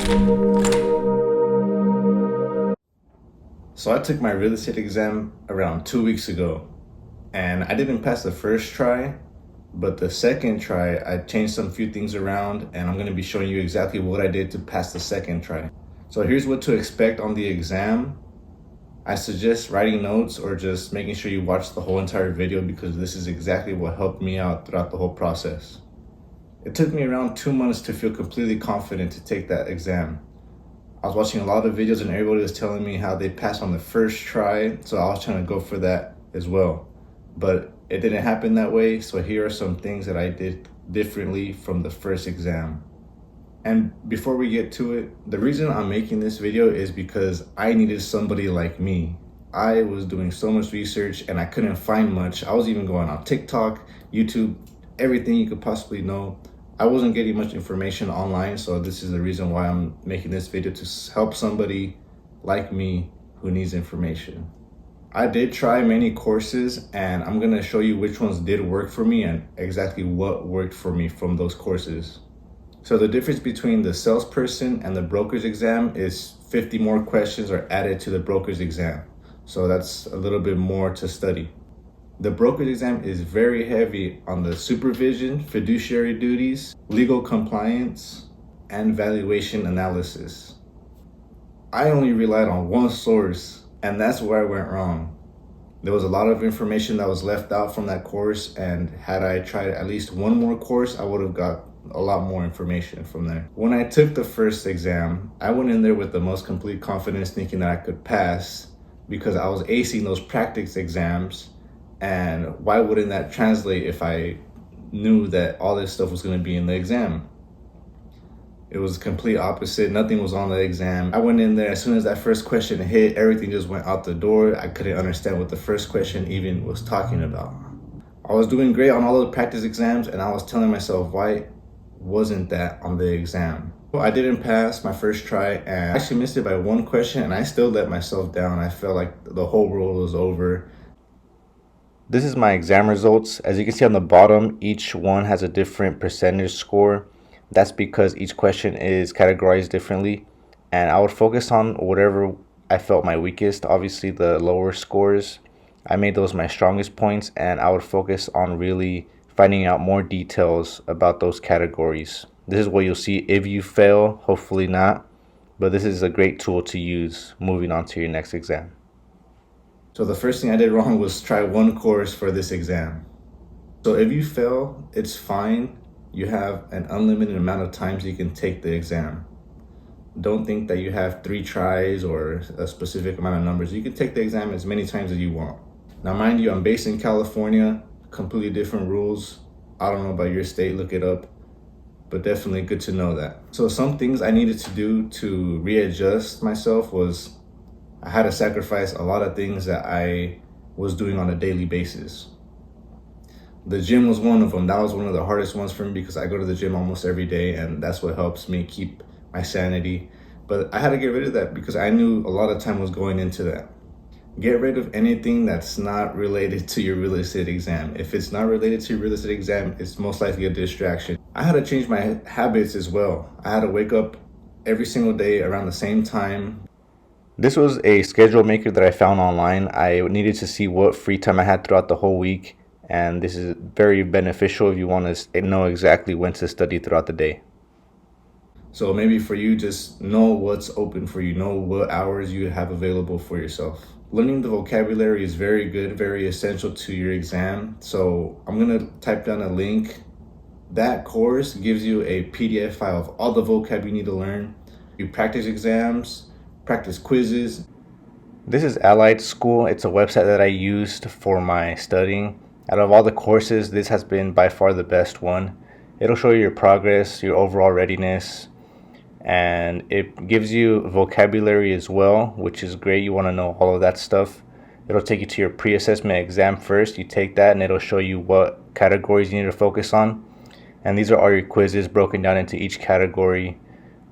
So I took my real estate exam around 2 weeks ago, and I didn't pass the first try, but the second try, I changed some few things around, and I'm gonna be showing you exactly what I did to pass the second try. So here's what to expect on the exam. I suggest writing notes or just making sure you watch the whole entire video because this is exactly what helped me out throughout the whole process. It took me around 2 months to feel completely confident to take that exam. I was watching a lot of videos and everybody was telling me how they passed on the first try, so I was trying to go for that as well. But it didn't happen that way, so here are some things that I did differently from the first exam. And before we get to it, the reason I'm making this video is because I needed somebody like me. I was doing so much research and I couldn't find much. I was even going on TikTok, YouTube, everything you could possibly know. I wasn't getting much information online, so this is the reason why I'm making this video, to help somebody like me who needs information. I did try many courses and I'm gonna show you which ones did work for me and exactly what worked for me from those courses. So the difference between the salesperson and the broker's exam is 50 more questions are added to the broker's exam. So that's a little bit more to study. The broker's exam is very heavy on the supervision, fiduciary duties, legal compliance, and valuation analysis. I only relied on one source, and that's where I went wrong. There was a lot of information that was left out from that course, and had I tried at least one more course, I would have got a lot more information from there. When I took the first exam, I went in there with the most complete confidence thinking that I could pass because I was acing those practice exams. And why wouldn't that translate if I knew that all this stuff was going to be in the exam? It was complete opposite. Nothing was on the exam. I went in there, as soon as that first question hit, everything just went out the door. I couldn't understand what the first question even was talking about. I was doing great on all the practice exams, and I was telling myself, why wasn't that on the exam? Well, I didn't pass my first try, and I actually missed it by one question, and I still let myself down. I felt like the whole world was over. This is my exam results. As you can see on the bottom, each one has a different percentage score. That's because each question is categorized differently. And I would focus on whatever I felt my weakest. Obviously, the lower scores, I made those my strongest points, and I would focus on really finding out more details about those categories. This is what you'll see if you fail, hopefully not. But this is a great tool to use moving on to your next exam. So the first thing I did wrong was try one course for this exam. So if you fail, it's fine. You have an unlimited amount of times you can take the exam. Don't think that you have 3 tries or a specific amount of numbers. You can take the exam as many times as you want. Now, mind you, I'm based in California, completely different rules. I don't know about your state, look it up, but definitely good to know that. So some things I needed to do to readjust myself was I had to sacrifice a lot of things that I was doing on a daily basis. The gym was one of them. That was one of the hardest ones for me because I go to the gym almost every day, and that's what helps me keep my sanity. But I had to get rid of that because I knew a lot of time was going into that. Get rid of anything that's not related to your real estate exam. If it's not related to your real estate exam, it's most likely a distraction. I had to change my habits as well. I had to wake up every single day around the same time. This was a schedule maker that I found online. I needed to see what free time I had throughout the whole week, and this is very beneficial if you want to know exactly when to study throughout the day. So maybe for you, just know what's open for you, know what hours you have available for yourself. Learning the vocabulary is very good, very essential to your exam. So I'm gonna type down a link. That course gives you a PDF file of all the vocab you need to learn. You practice exams, practice quizzes. This is Allied School. It's a website that I used for my studying. Out of all the courses, this has been by far the best one. It'll show you your progress, your overall readiness, and it gives you vocabulary as well, which is great. You want to know all of that stuff. It'll take you to your pre-assessment exam first. You take that and it'll show you what categories you need to focus on. And these are all your quizzes broken down into each category.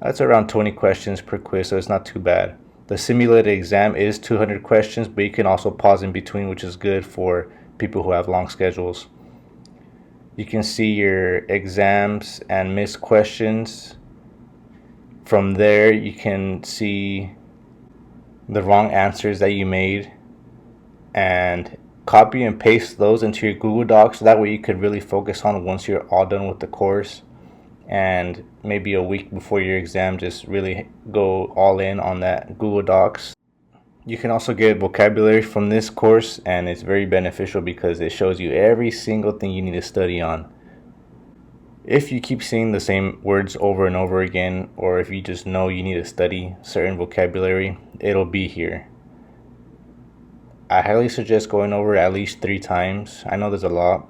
That's around 20 questions per quiz, so it's not too bad. The simulated exam is 200 questions, but you can also pause in between, which is good for people who have long schedules. You can see your exams and missed questions. From there, you can see the wrong answers that you made and copy and paste those into your Google Docs. That way you could really focus on once you're all done with the course, and maybe a week before your exam, just really go all in on that Google Docs. You can also get vocabulary from this course, and it's very beneficial because it shows you every single thing you need to study on. If you keep seeing the same words over and over again, or if you just know you need to study certain vocabulary, it'll be here. I highly suggest going over it at least 3 times. I know there's a lot,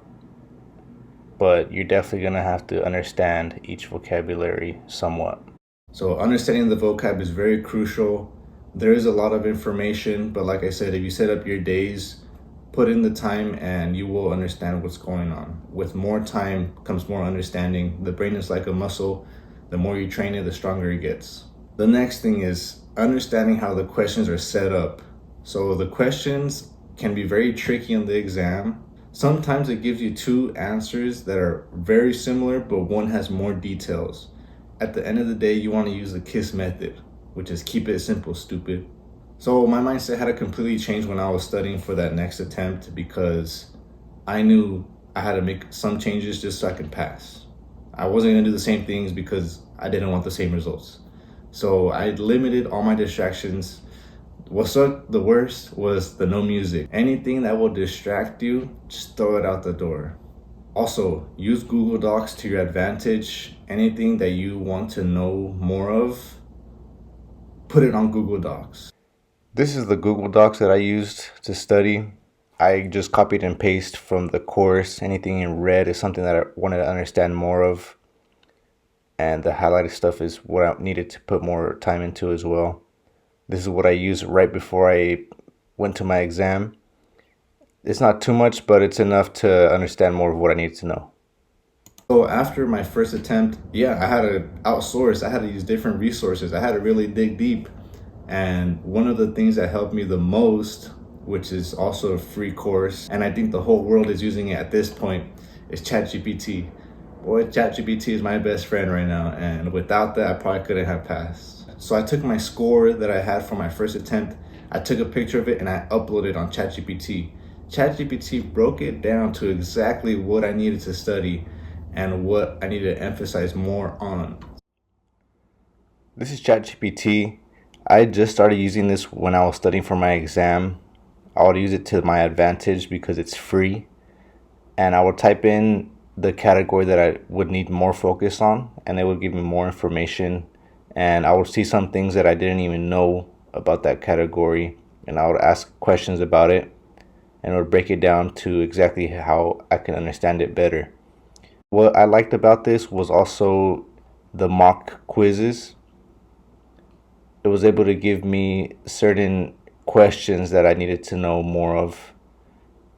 but you're definitely going to have to understand each vocabulary somewhat. So understanding the vocab is very crucial. There is a lot of information, but like I said, if you set up your days, put in the time, and you will understand what's going on. With more time comes more understanding. The brain is like a muscle. The more you train it, the stronger it gets. The next thing is understanding how the questions are set up. So the questions can be very tricky on the exam. Sometimes it gives you 2 answers that are very similar, but one has more details. At the end of the day, you want to use the KISS method, which is keep it simple, stupid. So my mindset had to completely change when I was studying for that next attempt, because I knew I had to make some changes just so I could pass. I wasn't going to do the same things because I didn't want the same results. So I limited all my distractions. What sucked the worst was the no music. Anything that will distract you, just throw it out the door. Also, use Google Docs to your advantage. Anything that you want to know more of, put it on Google Docs. This is the Google Docs that I used to study. I just copied and pasted from the course. Anything in red is something that I wanted to understand more of. And the highlighted stuff is what I needed to put more time into as well. This is what I used right before I went to my exam. It's not too much, but it's enough to understand more of what I need to know. So after my first attempt, I had to outsource. I had to use different resources. I had to really dig deep. And one of the things that helped me the most, which is also a free course, and I think the whole world is using it at this point, is ChatGPT. Boy, ChatGPT is my best friend right now, and without that, I probably couldn't have passed. So I took my score that I had for my first attempt, I took a picture of it, and I uploaded it on ChatGPT. ChatGPT broke it down to exactly what I needed to study and what I needed to emphasize more on. This is ChatGPT. I just started using this when I was studying for my exam. I would use it to my advantage because it's free. And I would type in the category that I would need more focus on, and it would give me more information. And I would see some things that I didn't even know about that category, and I would ask questions about it, and it would break it down to exactly how I can understand it better. What I liked about this was also the mock quizzes. It was able to give me certain questions that I needed to know more of,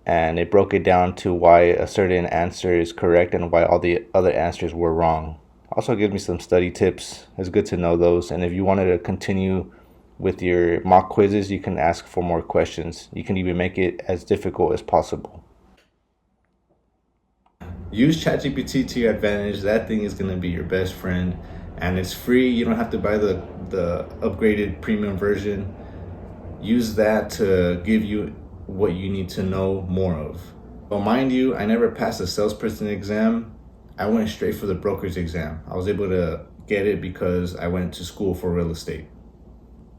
and it broke it down to why a certain answer is correct and why all the other answers were wrong. Also gives me some study tips. It's good to know those, and if you wanted to continue with your mock quizzes, you can ask for more questions. You can even make it as difficult as possible. Use ChatGPT to your advantage. That thing is going to be your best friend, and it's free. You don't have to buy the upgraded premium version. Use that to give you what you need to know more of. But mind you, I never passed the salesperson exam. I went straight for the broker's exam. I was able to get it because I went to school for real estate.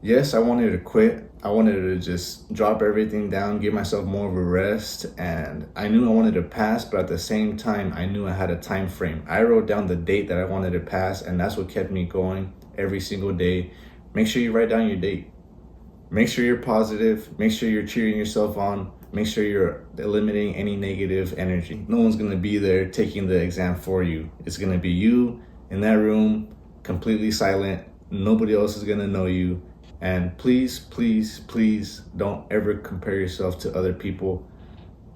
Yes, I wanted to quit. I wanted to just drop everything down, give myself more of a rest, and I knew I wanted to pass, but at the same time, I knew I had a time frame. I wrote down the date that I wanted to pass, and that's what kept me going every single day. Make sure you write down your date. Make sure you're positive. Make sure you're cheering yourself on. Make sure you're eliminating any negative energy. No one's going to be there taking the exam for you. It's going to be you in that room, completely silent. Nobody else is going to know you. And please, please, please don't ever compare yourself to other people.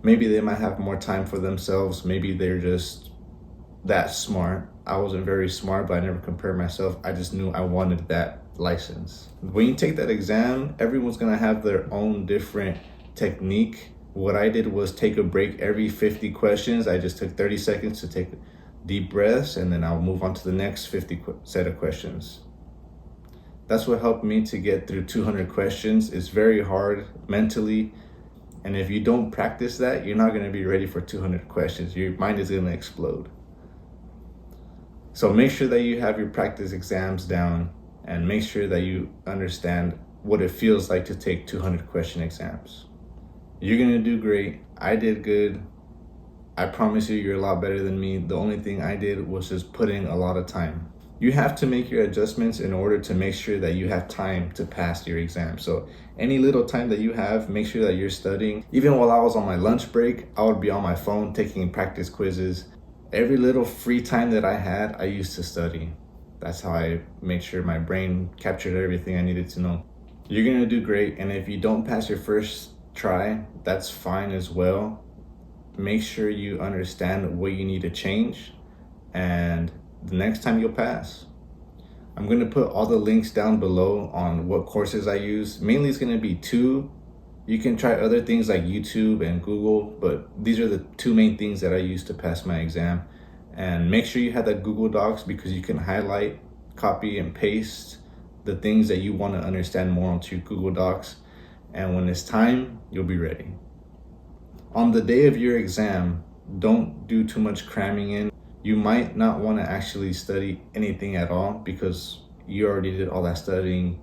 Maybe they might have more time for themselves. Maybe they're just that smart. I wasn't very smart, but I never compared myself. I just knew I wanted that license. When you take that exam, everyone's gonna have their own different technique. What I did was take a break every 50 questions. I just took 30 seconds to take deep breaths, and then I'll move on to the next 50 set of questions. That's what helped me to get through 200 questions. It's very hard mentally. And if you don't practice that, you're not going to be ready for 200 questions. Your mind is going to explode. So make sure that you have your practice exams down and make sure that you understand what it feels like to take 200 question exams. You're going to do great. I did good. I promise you, you're a lot better than me. The only thing I did was just put in a lot of time. You have to make your adjustments in order to make sure that you have time to pass your exam. So any little time that you have, make sure that you're studying. Even while I was on my lunch break, I would be on my phone taking practice quizzes. Every little free time that I had, I used to study. That's how I made sure my brain captured everything I needed to know. You're gonna do great, and if you don't pass your first try, that's fine as well. Make sure you understand what you need to change, and the next time you'll pass. I'm gonna put all the links down below on what courses I use. Mainly it's gonna be two. You can try other things like YouTube and Google, but these are the two main things that I use to pass my exam. And make sure you have that Google Docs because you can highlight, copy, and paste the things that you want to understand more onto your Google Docs. And when it's time, you'll be ready. On the day of your exam, don't do too much cramming in. You might not want to actually study anything at all because you already did all that studying,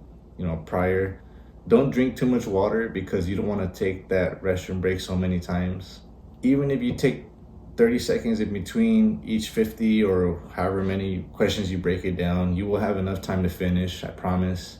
prior. Don't drink too much water because you don't want to take that restroom break so many times. Even if you take 30 seconds in between each 50 or however many questions you break it down, you will have enough time to finish, I promise.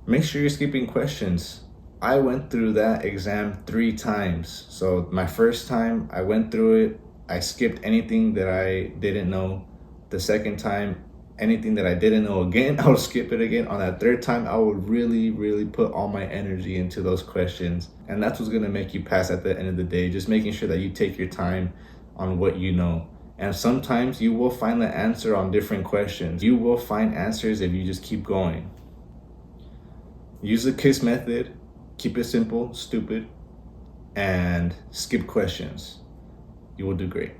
Make sure you're skipping questions. I went through that exam 3 times. So my first time, I went through it. I skipped anything that I didn't know. The second time, anything that I didn't know again, I would skip it again. On that third time, I would really, really put all my energy into those questions. And that's what's gonna make you pass at the end of the day. Just making sure that you take your time on what you know. And sometimes you will find the answer on different questions. You will find answers if you just keep going. Use the KISS method. Keep it simple, stupid, and skip questions. You will do great.